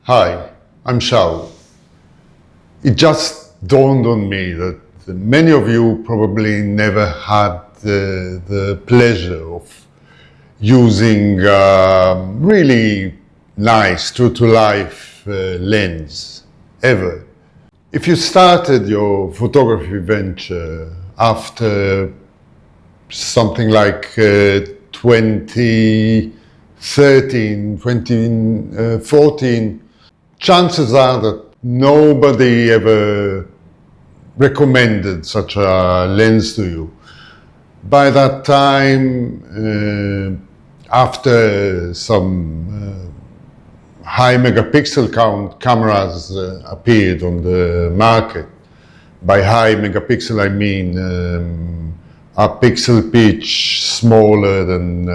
Hi, I'm Shao. It just dawned on me that many of you probably never had the pleasure of using really nice, true-to-life lens, ever. If you started your photography venture after something like 2013, 2014, chances are that nobody ever recommended such a lens to you. By that time, after some high megapixel count cameras appeared on the market. By high megapixel I mean a pixel pitch smaller than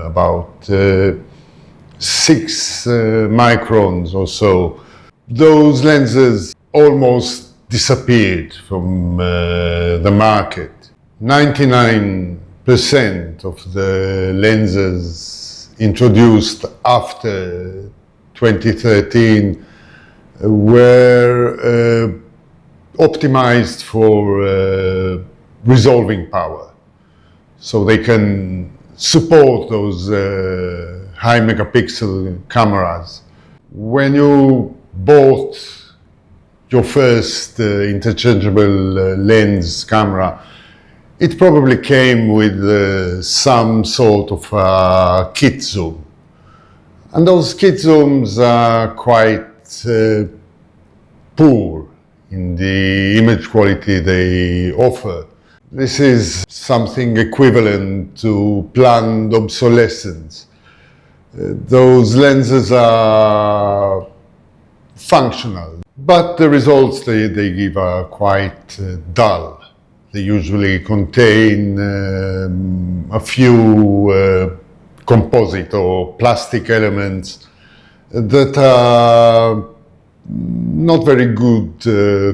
about 6 microns or so. Those lenses almost disappeared from the market. 99% of the lenses introduced after 2013 were optimized for resolving power. So they can support those high megapixel cameras. When you bought your first interchangeable lens camera, it probably came with some sort of kit zoom. And those kit zooms are quite poor in the image quality they offer. This is something equivalent to planned obsolescence. Those lenses are functional, but the results they give are quite dull. They usually contain a few composite or plastic elements that are not very good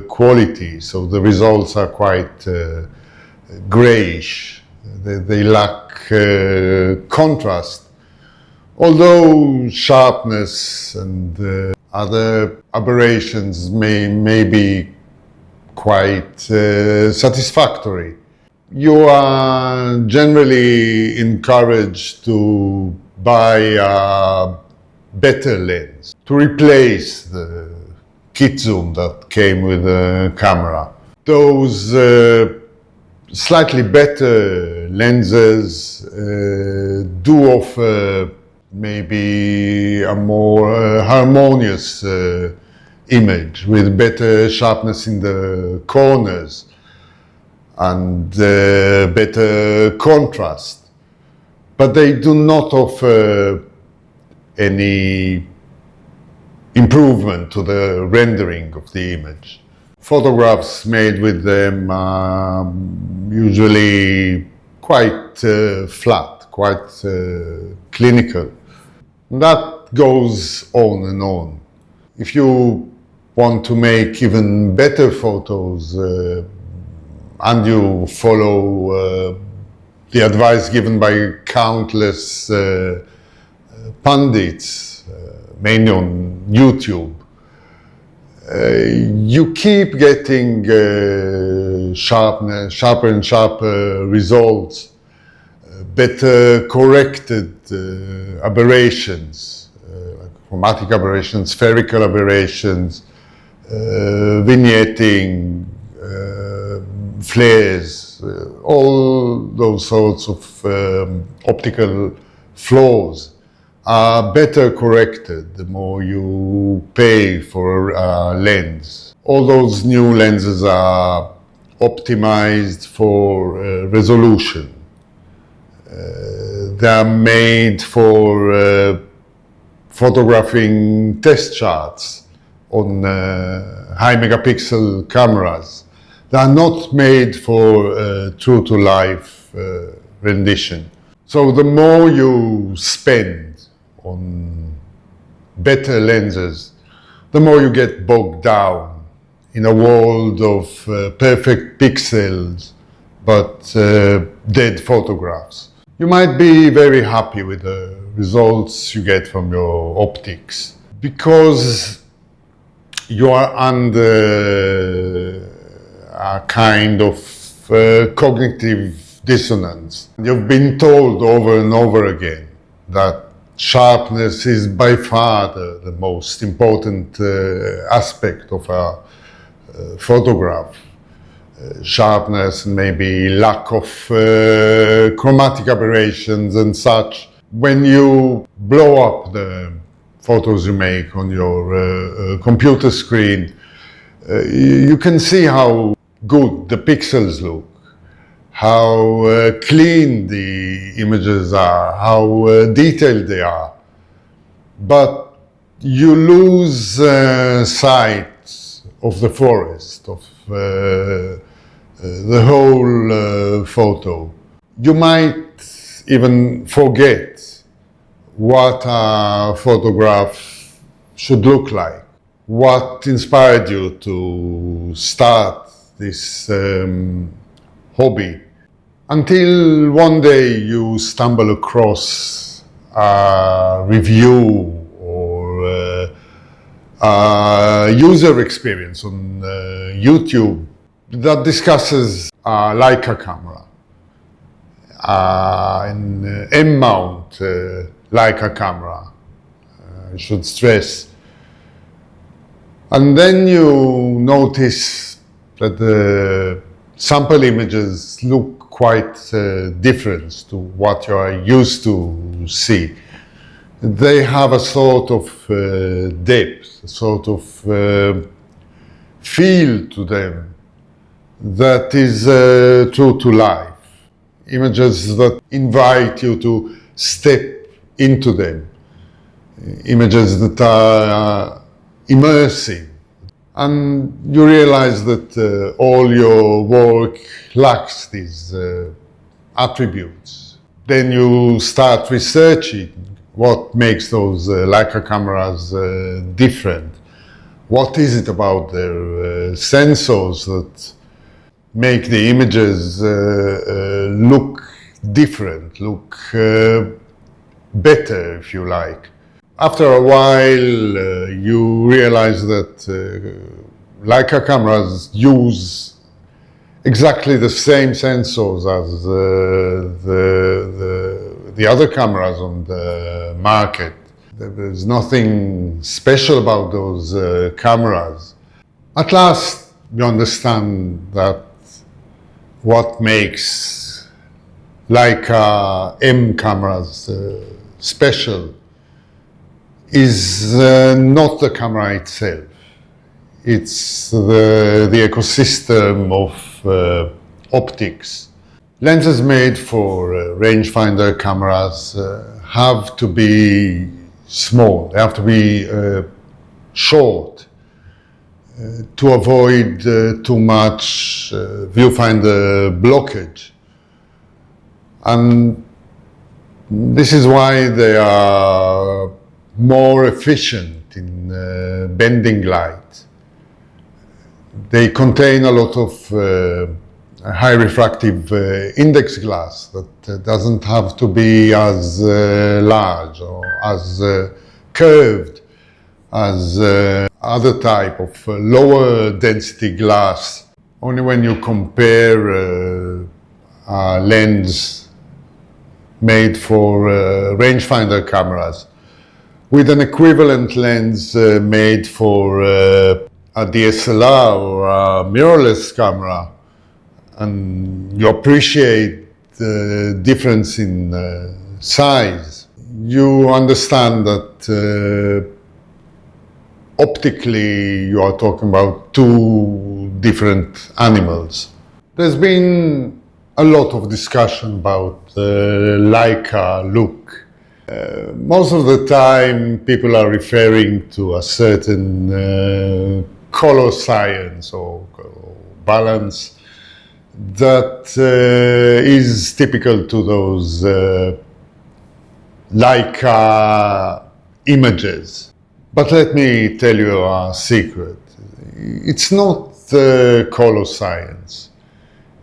quality, so the results are quite grayish. They lack contrast, although sharpness and other aberrations may be quite satisfactory. You are generally encouraged to buy a better lens to replace the kit zoom that came with the camera. Those slightly better lenses do offer maybe a more harmonious image with better sharpness in the corners and better contrast, but they do not offer any improvement to the rendering of the image. Photographs made with them are usually quite flat, quite clinical. That goes on and on. If you want to make even better photos and you follow the advice given by countless pundits, mainly on YouTube, you keep getting sharper and sharper results, better corrected aberrations, like chromatic aberrations, spherical aberrations, vignetting, flares, all those sorts of optical flaws are better corrected the more you pay for a lens. All those new lenses are optimized for resolution. They are made for photographing test charts on high megapixel cameras. They are not made for true-to-life rendition. So the more you spend on better lenses, the more you get bogged down in a world of perfect pixels but dead photographs. You might be very happy with the results you get from your optics, because you are under a kind of cognitive dissonance. You've been told over and over again that sharpness is by far the most important aspect of a photograph. Sharpness, maybe lack of chromatic aberrations and such. When you blow up the photos you make on your computer screen, you can see how good the pixels look, how clean the images are, how detailed they are. But you lose sight of the forest, of the whole photo. You might even forget what a photograph should look like, what inspired you to start this hobby, until one day you stumble across a review or a user experience on YouTube that discusses a Leica camera, an M-mount Leica camera, I should stress. And then you notice that the sample images look quite different to what you are used to see. They have a sort of depth, a sort of feel to them that is true to life. Images that invite you to step into them. Images that are immersive. And you realize that all your work lacks these attributes. Then you start researching what makes those Leica cameras different. What is it about their sensors that make the images look different, look better, if you like. After a while, you realize that Leica cameras use exactly the same sensors as the other cameras on the market. There's nothing special about those cameras. At last, you understand that what makes Leica M cameras special is not the camera itself. It's the ecosystem of optics. Lenses made for rangefinder cameras have to be small, they have to be short to avoid too much viewfinder blockage. And this is why they are more efficient in bending light. They contain a lot of high refractive index glass that doesn't have to be as large or as curved as other type of lower density glass. Only when you compare a lens made for rangefinder cameras with an equivalent lens made for a DSLR or a mirrorless camera, and you appreciate the difference in size, you understand that optically you are talking about two different animals. There's been a lot of discussion about the Leica look. Most of the time people are referring to a certain color science or balance that is typical to those Leica images. But let me tell you a secret. It's not the color science.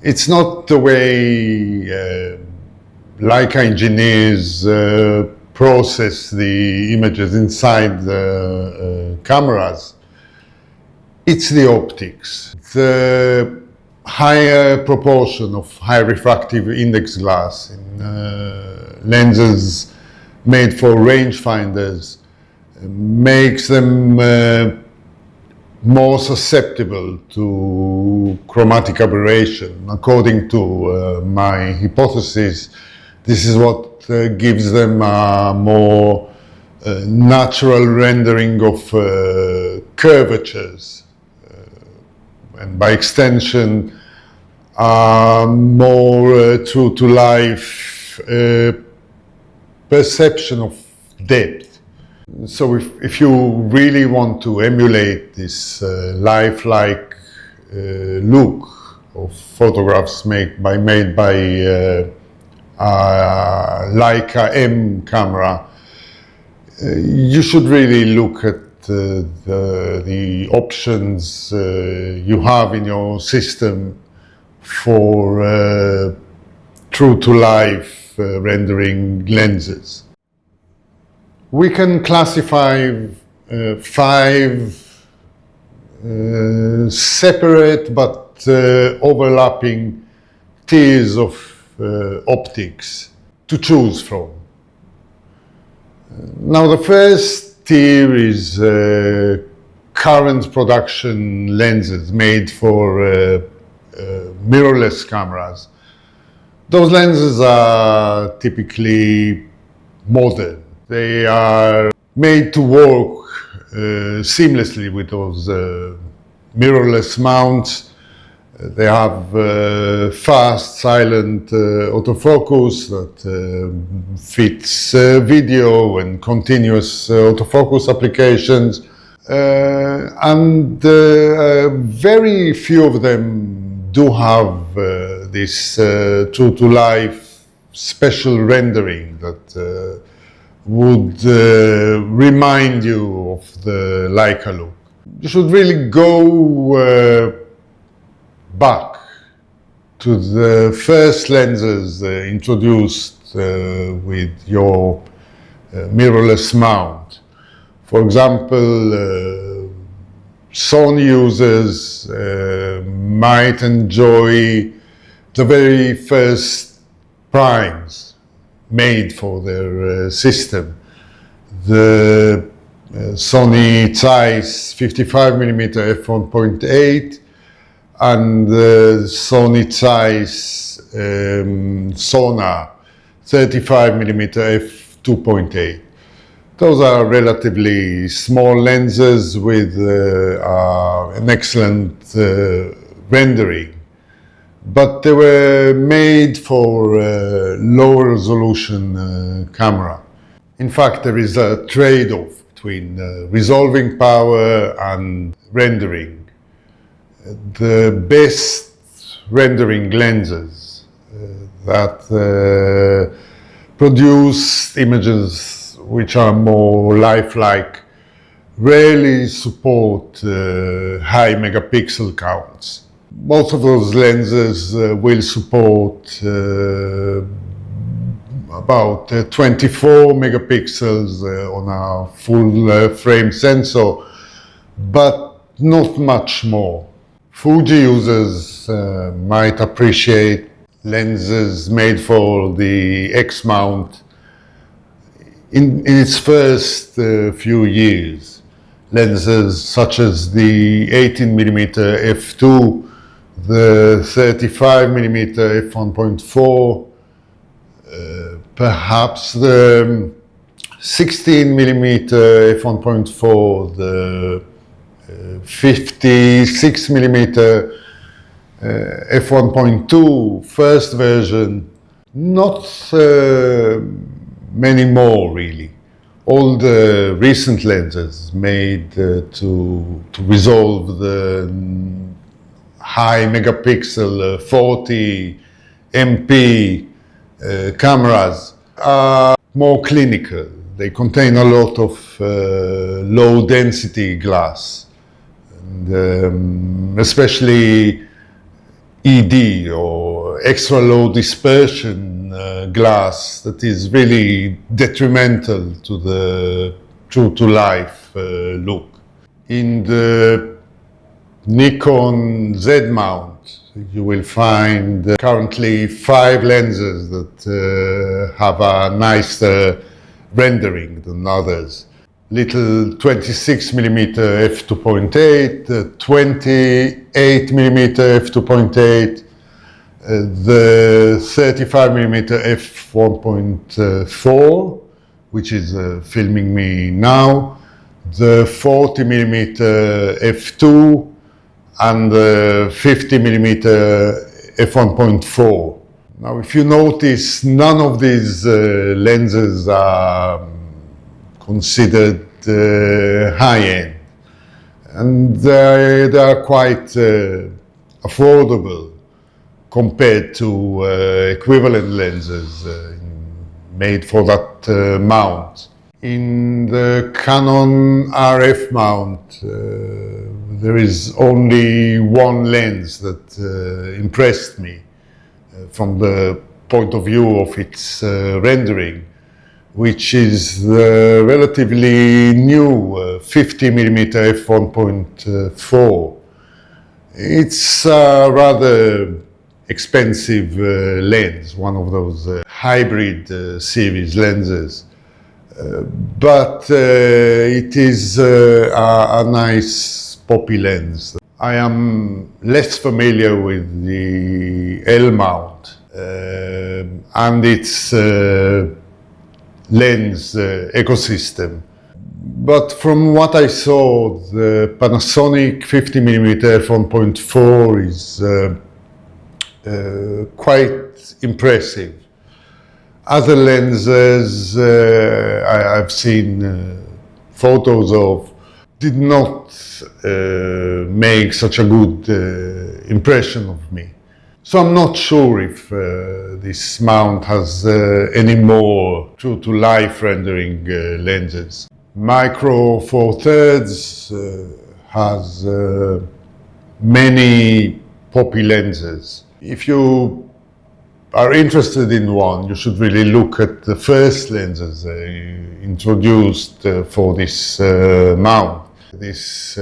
It's not the way Leica engineers process the images inside the cameras, it's the optics. The higher proportion of high refractive index glass in lenses made for rangefinders makes them more susceptible to chromatic aberration. According to my hypothesis, this is what gives them a more natural rendering of curvatures, and by extension, more true-to-life perception of depth. So if you really want to emulate this lifelike look of photographs made by Leica M camera, you should really look at the options you have in your system for true-to-life rendering lenses. We can classify 5 separate but overlapping tiers of optics to choose from. Now, the first tier is current production lenses made for mirrorless cameras. Those lenses are typically modern. They are made to work seamlessly with those mirrorless mounts. They have fast, silent autofocus that fits video and continuous autofocus applications. And very few of them do have this true-to-life special rendering that would remind you of the Leica look. You should really go back to the first lenses introduced with your mirrorless mount. For example, Sony users might enjoy the very first primes made for their system. The Sony Zeiss 55mm f1.8 and the Sony Zeiss Sonar 35mm f2.8. Those are relatively small lenses with an excellent rendering, but they were made for lower resolution camera. In fact, there is a trade-off between resolving power and rendering. The best rendering lenses that produce images which are more lifelike rarely support high megapixel counts. Most of those lenses will support about 24 megapixels on a full frame sensor, but not much more. Fuji users might appreciate lenses made for the X mount in its first few years. Lenses such as the 18mm f2, the 35mm f1.4, perhaps the 16mm f1.4, the 56mm f1.2 first version, not many more really. All the recent lenses made to resolve the high megapixel 40 MP cameras are more clinical. They contain a lot of low density glass, and especially ED or extra low dispersion on glass that is really detrimental to the true-to-life look. In the Nikon Z mount, you will find currently 5 lenses that have a nicer rendering than others. Little 26mm f2.8, 28mm f2.8, the 35mm f1.4, which is filming me now, the 40mm f2, and the 50mm f1.4. Now, if you notice, none of these lenses are considered high-end, and they are quite affordable compared to equivalent lenses made for that mount. In the Canon RF mount, there is only one lens that impressed me from the point of view of its rendering, which is the relatively new 50mm f1.4. It's a rather expensive lens, one of those hybrid series lenses, but it is a nice poppy lens. I am less familiar with the L mount and its lens ecosystem. But from what I saw, the Panasonic 50mm f1.4 is quite impressive. Other lenses I've seen photos of did not make such a good impression of me. So I'm not sure if this mount has any more true-to-life rendering lenses. Micro Four Thirds has many poppy lenses. If you are interested in one, you should really look at the first lenses introduced for this mount. This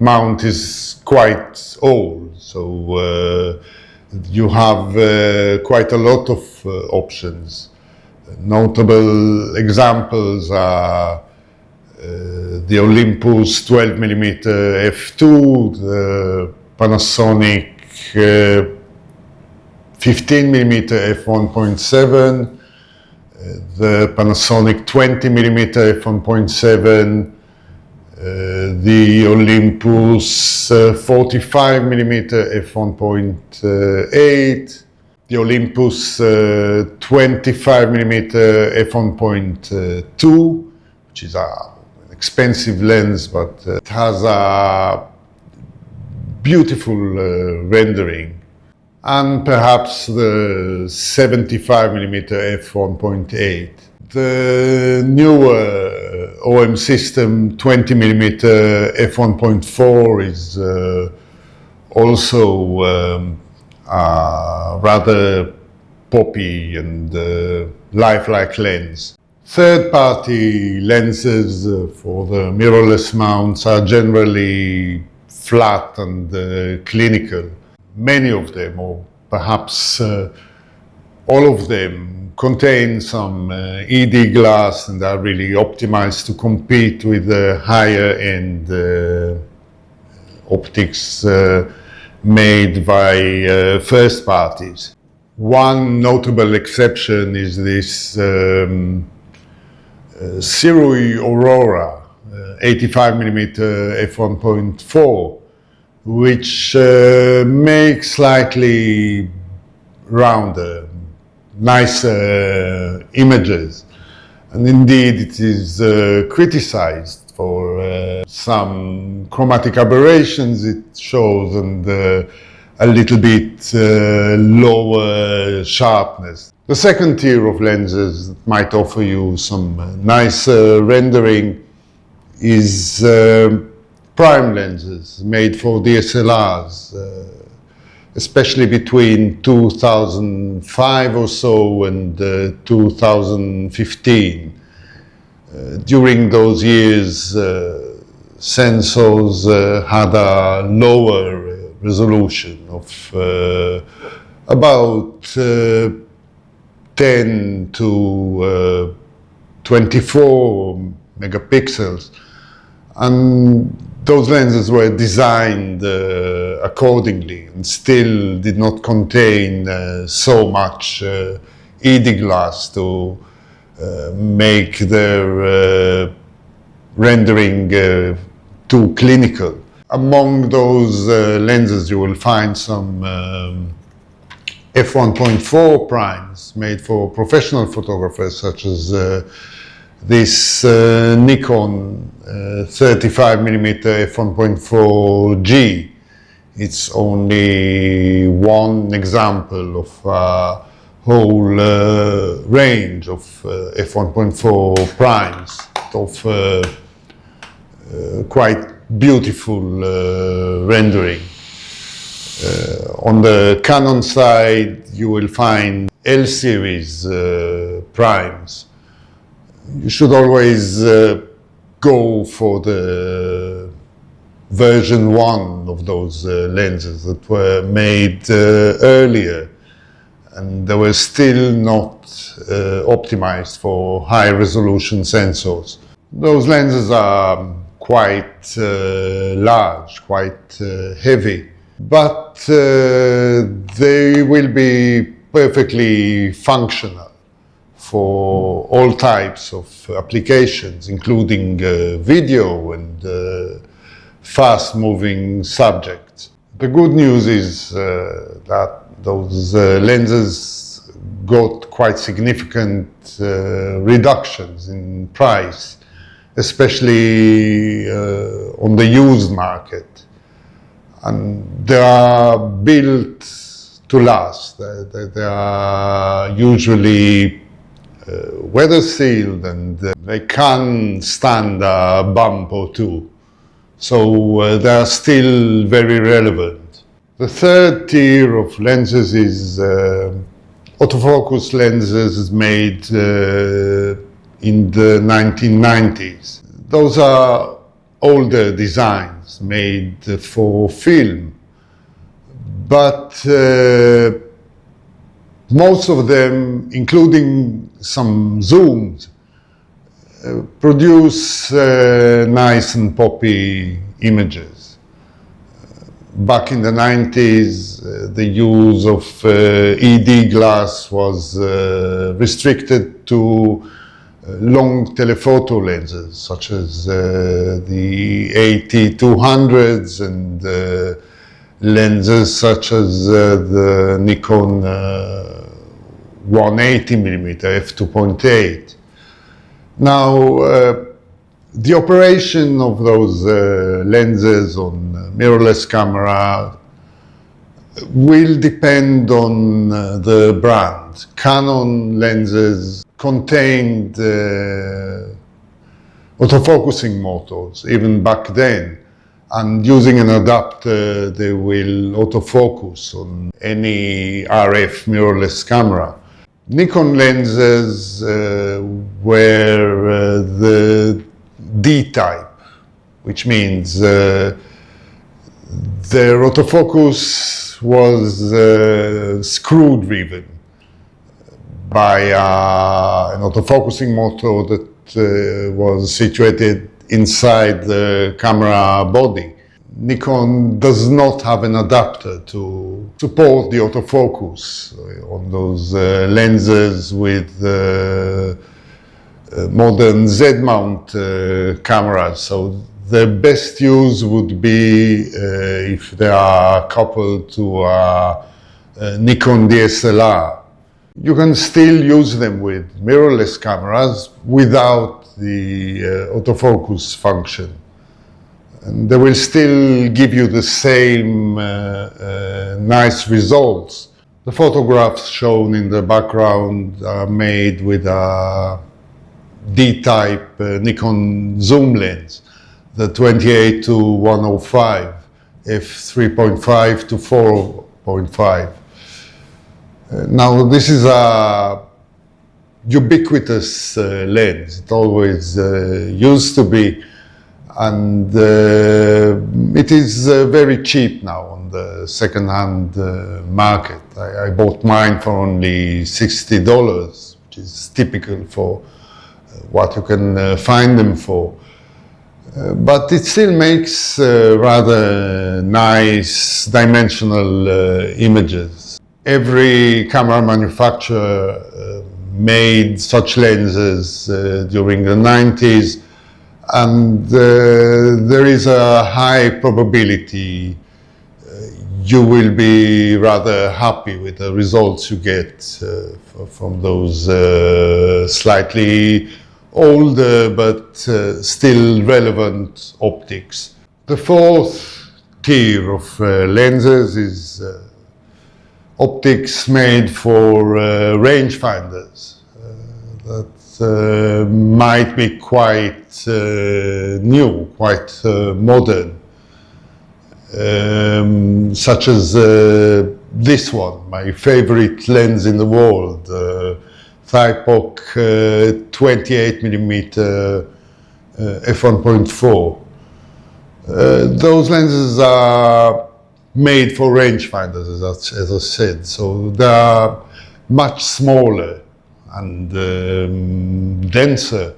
mount is quite old, so you have quite a lot of options. Notable examples are the Olympus 12mm f2, the Panasonic 15mm f1.7, the Panasonic 20mm f1.7, the Olympus 45mm f1.8, the Olympus 25mm f1.2, which is an expensive lens, but it has a beautiful rendering, and perhaps the 75mm f1.8. The newer OM system 20mm f1.4 is also a rather poppy and lifelike lens. Third-party lenses for the mirrorless mounts are generally flat and clinical. Many of them, or perhaps all of them, contain some ED glass and are really optimized to compete with the higher-end optics made by first parties. One notable exception is this Sirui Aurora 85mm f1.4, which makes slightly rounder, nicer images. And indeed, it is criticized for some chromatic aberrations it shows and a little bit lower sharpness. The second tier of lenses that might offer you some nice rendering is prime lenses made for DSLRs. especially between 2005 or so and 2015. During those years, sensors had a lower resolution of about 10 to 24 megapixels, and those lenses were designed accordingly and still did not contain so much ED glass to make their rendering too clinical. Among those lenses you will find some f1.4 primes made for professional photographers, such as this Nikon 35mm f1.4G. It's only one example of a whole range of f1.4 primes of quite beautiful rendering. On the Canon side, you will find L-series primes. You should always go for the version 1 of those lenses that were made earlier, and they were still not optimized for high resolution sensors. Those lenses are quite large, quite heavy, but they will be perfectly functional for all types of applications, including video and fast-moving subjects. The good news is that those lenses got quite significant reductions in price, especially on the used market. And they are built to last. They are usually weather sealed, and they can stand a bump or two. So they are still very relevant. The third tier of lenses is autofocus lenses made in the 1990s. Those are older designs made for film, but most of them, including some zooms, produce nice and poppy images. Back in the 90s, the use of ED glass was restricted to long telephoto lenses, such as the AT200s and lenses such as the Nikon 180mm f2.8. Now, the operation of those lenses on mirrorless camera will depend on the brand. Canon lenses contained autofocusing motors even back then, and using an adapter they will autofocus on any RF mirrorless camera. Nikon lenses were the D-type, which means their autofocus was screw-driven by an autofocusing motor that was situated inside the camera body. Nikon does not have an adapter to support the autofocus on those lenses with modern Z-mount cameras. So the best use would be if they are coupled to a Nikon DSLR. You can still use them with mirrorless cameras without the autofocus function, and they will still give you the same nice results. The photographs shown in the background are made with a D-type Nikon zoom lens, the 28-105 f3.5 to 4 f1.5. Now this is a ubiquitous lens. It always used to be, and it is very cheap now on the second-hand market. I bought mine for only $60, which is typical for what you can find them for. But it still makes rather nice dimensional images. Every camera manufacturer made such lenses during the 90s, and there is a high probability you will be rather happy with the results you get from those slightly older but still relevant optics. The fourth tier of lenses is optics made for rangefinders. That might be quite new, quite modern, such as this one, my favorite lens in the world, Leica 28mm f1.4. Those lenses are made for rangefinders, as I said, so they are much smaller and denser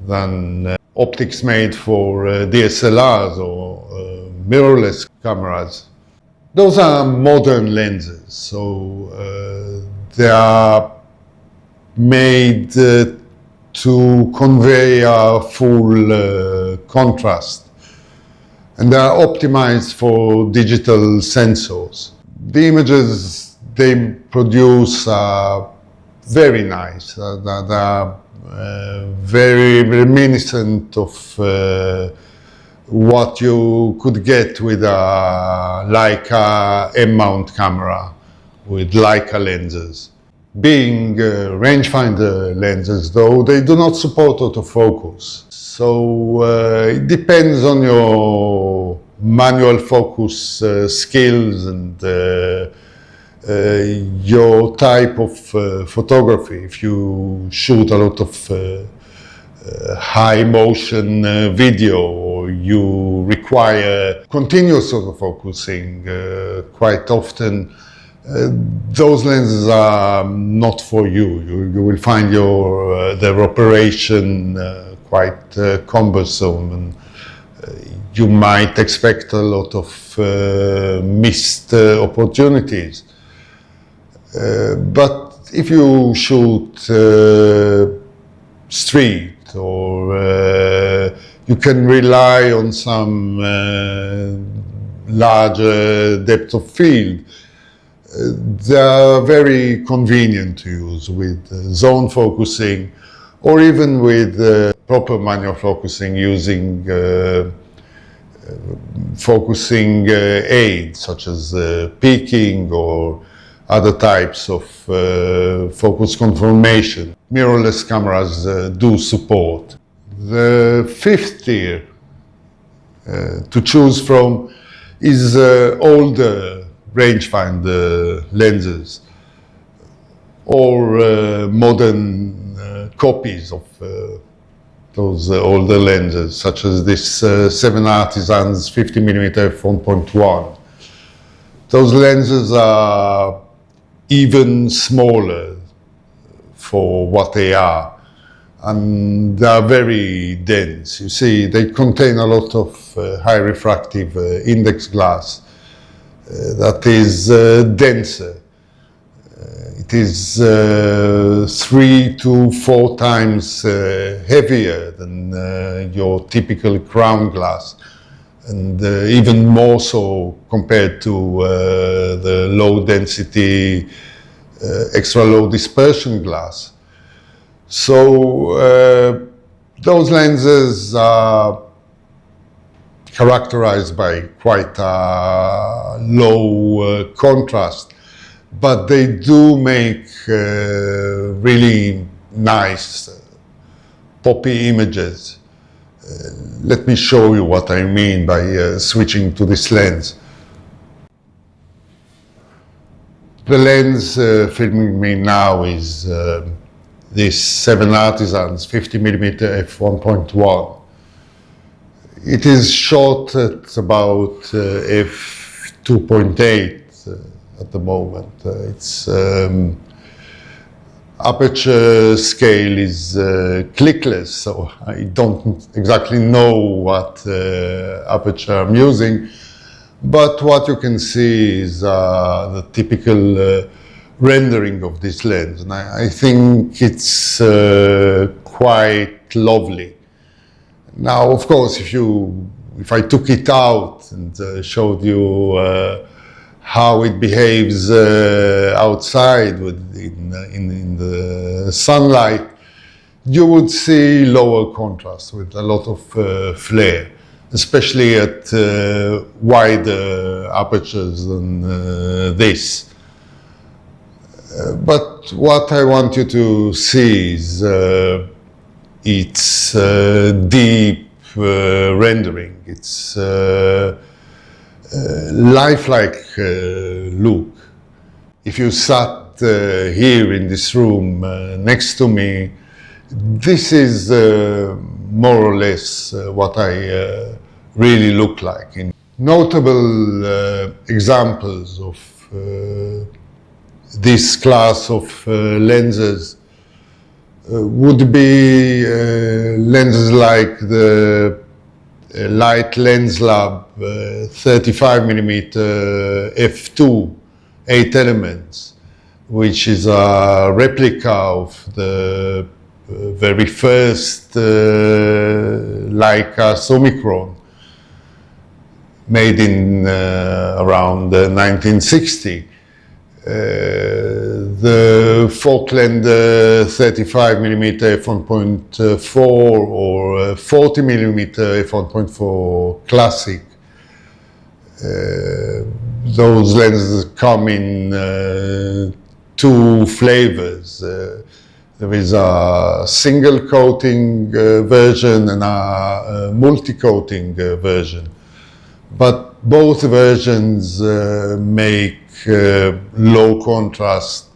than optics made for DSLRs or mirrorless cameras. Those are modern lenses, so they are made to convey a full contrast, and they are optimized for digital sensors. The images they produce are very nice. They are very reminiscent of what you could get with a Leica M-mount camera with Leica lenses. Being rangefinder lenses, though, they do not support autofocus. So it depends on your manual focus skills and your type of photography. If you shoot a lot of high motion video, or you require continuous autofocusing quite often, those lenses are not for you. You will find their operation quite cumbersome, and you might expect a lot of missed opportunities. But if you shoot street, or you can rely on some larger depth of field, they are very convenient to use with zone focusing, or even with proper manual focusing using focusing aids such as peaking or other types of focus confirmation. Mirrorless cameras do support. The fifth tier to choose from is older rangefinder lenses, or modern copies of those older lenses, such as this 7 Artisans 50mm f1.1. Those lenses are even smaller for what they are, and they are very dense. You see, they contain a lot of high refractive index glass that is denser. It is 3 to 4 times heavier than your typical crown glass, and even more so compared to the low density, extra low dispersion glass. So those lenses are characterized by quite a low contrast, but they do make really nice poppy images. Let me show you what I mean by switching to this lens. The lens filming me now is this 7 Artisans 50mm f1.1. It is shot at about f2.8 at the moment. Its aperture scale is clickless, so I don't exactly know what aperture I'm using. But what you can see is the typical rendering of this lens, and I think it's quite lovely. Now, of course, if I took it out and showed you how it behaves outside in the sunlight, you would see lower contrast with a lot of flare, especially at wider apertures than this. But what I want you to see is its deep rendering, its lifelike look. If you sat here in this room next to me, this is more or less what I really look like. Notable examples of this class of lenses would be lenses like the Light Lens Lab 35mm f2 8 elements, which is a replica of the very first Leica Omicron, made in around 1960. The Falkland 35mm f1.4 or 40mm f1.4 Classic. Those lenses come in two flavors. There is a single coating version and a multi-coating version. But both versions make low contrast,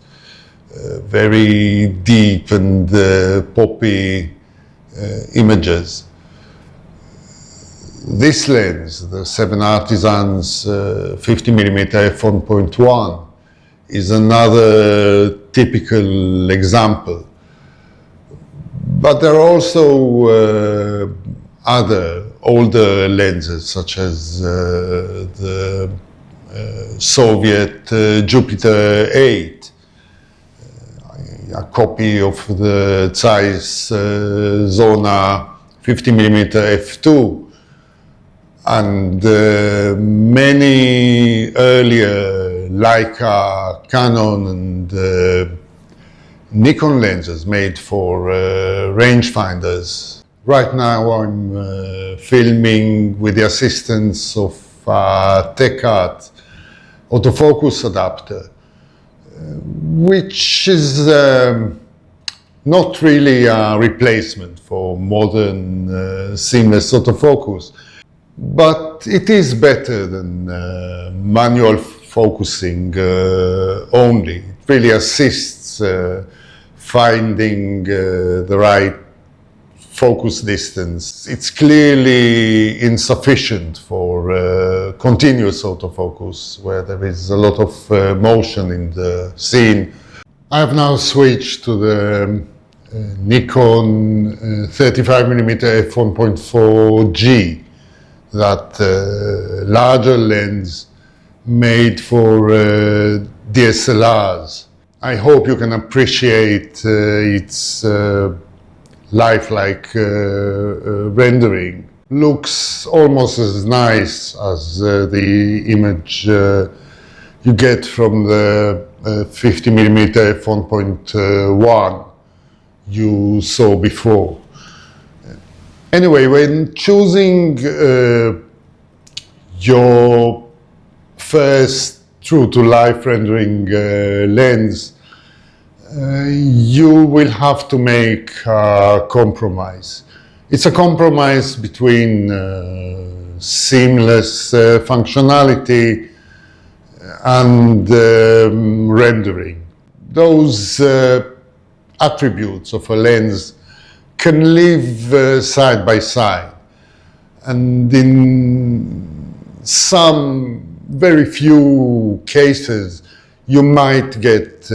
very deep and poppy images. This lens, the 7 Artisans 50mm f1.1, is another typical example. But there are also other older lenses, such as the Soviet Jupiter 8, a copy of the Zeiss Zona 50mm f2, and many earlier Leica, Canon and Nikon lenses made for rangefinders. Right now I'm filming with the assistance of a TechArt autofocus adapter, which is not really a replacement for modern seamless autofocus, but it is better than manual focusing only. It really assists finding the right focus distance. It's clearly insufficient for continuous autofocus, where there is a lot of motion in the scene. I have now switched to the Nikon 35mm f1.4G, that larger lens made for DSLRs. I hope you can appreciate its lifelike rendering. Looks almost as nice as the image you get from the 50mm f1.1 you saw before. Anyway, when choosing your first true-to-life rendering lens, you will have to make a compromise. It's a compromise between seamless functionality and rendering. Those attributes of a lens can live side by side, and in some very few cases you might get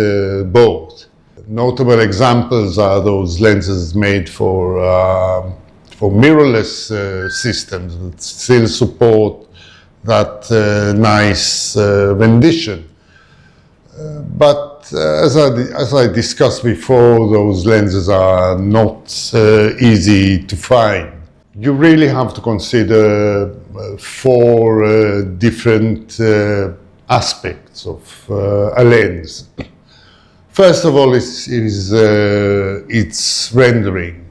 both. Notable examples are those lenses made for mirrorless systems that still support that nice rendition. But as I discussed before, those lenses are not easy to find. You really have to consider four different aspects of a lens. First of all is its rendering.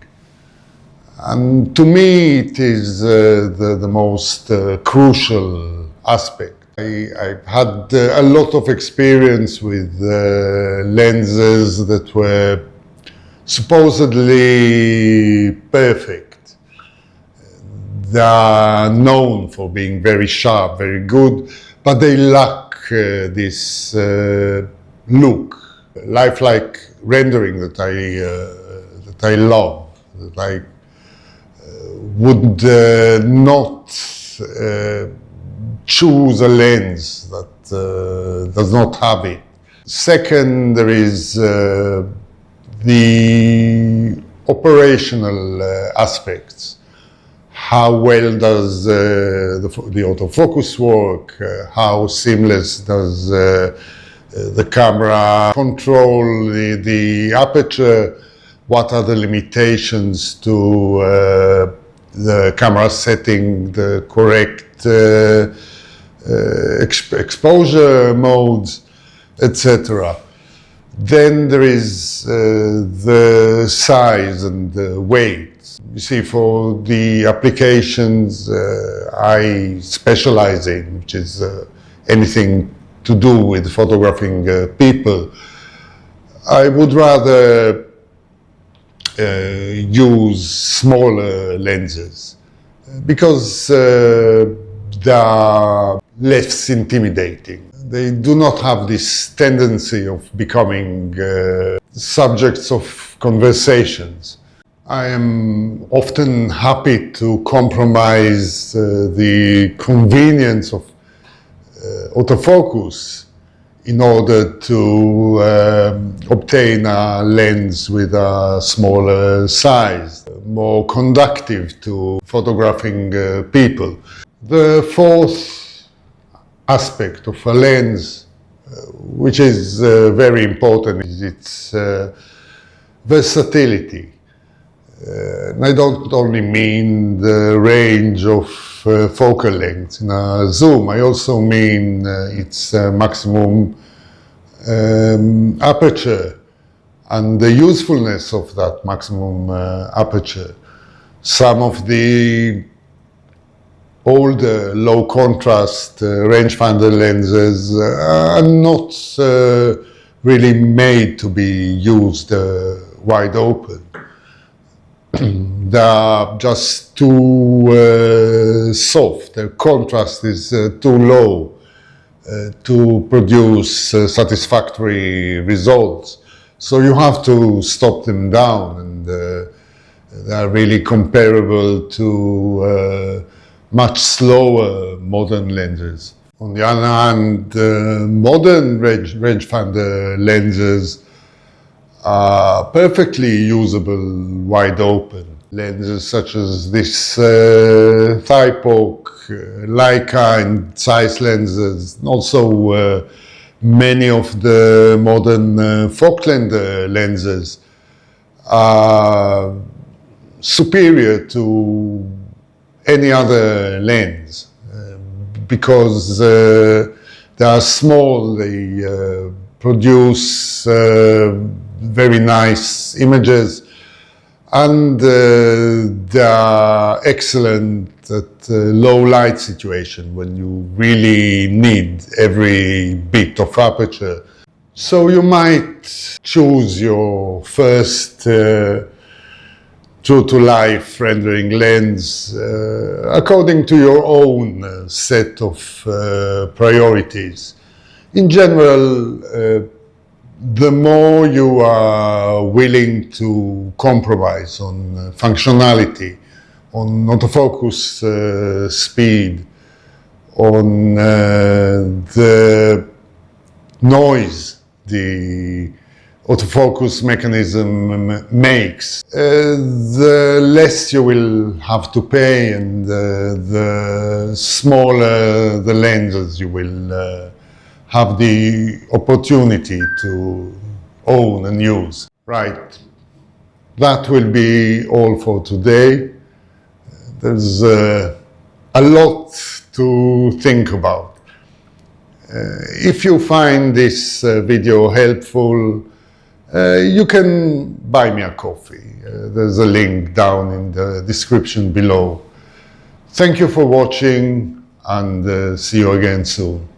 And to me, it is the most crucial aspect. I've had a lot of experience with lenses that were supposedly perfect. They are known for being very sharp, very good, but they lack this look, lifelike rendering that I love, that I would not choose a lens that does not have it. Second, there is the operational aspects. How well does the autofocus work? How seamless does the camera control the aperture? What are the limitations to the camera setting the correct exposure modes, etc. Then there is the size and the weight. You see, for the applications I specialize in, which is anything to do with photographing people, I would rather use smaller lenses because they are less intimidating. They do not have this tendency of becoming subjects of conversations. I am often happy to compromise the convenience of autofocus in order to obtain a lens with a smaller size, more conducive to photographing people. The fourth aspect of a lens, which is very important, is its versatility. I don't only mean the range of focal length in a zoom, I also mean its maximum aperture and the usefulness of that maximum aperture. Some of the older low contrast rangefinder lenses are not really made to be used wide open. They are just too soft, their contrast is too low to produce satisfactory results. So you have to stop them down, and they are really comparable to much slower modern lenses. On the other hand, modern rangefinder lenses are perfectly usable wide open. Lenses such as this Typoke, Leica and Zeiss lenses, also many of the modern Folklander lenses are superior to any other lens because they are small, they produce very nice images, and they are excellent at low light situation when you really need every bit of aperture. So you might choose your first true-to-life rendering lens according to your own set of priorities. In general, the more you are willing to compromise on functionality, on autofocus speed, on the noise the autofocus mechanism makes, the less you will have to pay, and the smaller the lenses you will have the opportunity to own and use. Right, that will be all for today. There's a lot to think about. If you find this video helpful, you can buy me a coffee. There's a link down in the description below. Thank you for watching, and see you again soon.